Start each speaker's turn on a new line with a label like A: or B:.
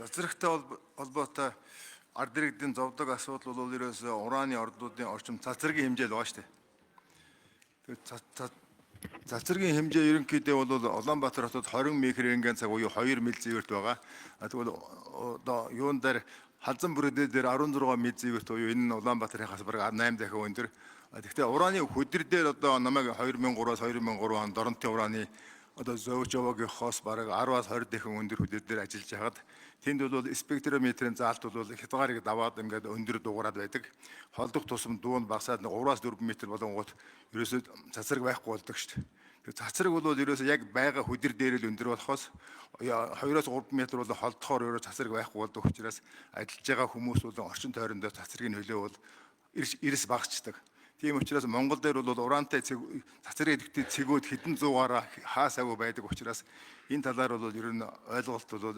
A: Цацрагтай холбоотой ард иргэдийн зовдог асуудал бол ерөөсөө ураны ордуудын орчим цацрагийн хэмжээ л байгаа шүү дээ. Цацрагийн хэмжээ ерөнхийдөө бол Улаанбаатар хотод 20 микрорентген цаг буюу 2 милзиверт байгаа. Тэгвэл одоо юун дээр халзан бүрээдээ дээр 16 милзиверт буюу энэ нь Улаанбаатарынхаас бараг 8 дахин өндөр. Тэгэхдээ ураны хөдөр дээр одоо намайг 2003-аас 2003 онд Доронтын ураны одоо Зовжовогийн хоос бараг 10-аас 20 дахин өндөр хөдөр дээр ажиллаж хагаад тэнд бол спектрометрийн заалт бол хязгаарыг даваад ингээд өндөр дуурайд байдаг. Холдох тусам дуун багасаад 3-аас 4 м болонгууд ерөөсөө цацраг байхгүй болдог шүү дээ. Тэгээ цацраг бол ерөөсөө яг байгаа хөдөр дээр л өндөр болохоос 2-аас 3 м бол холдохоор ерөөсөө цацраг байхгүй болдог учраас ажиллаж байгаа хүмүүс бол орчин тойрондоо цацрагын хөлөө бол эрс багасчдаг. Тийм учраас Монгол дээр бол ураантай цацраг идэвхтэй цэгүүд хэдэн зуугаараа хаасаагүй байдаг учраас энэ талаар бол ер нь ойлголт бол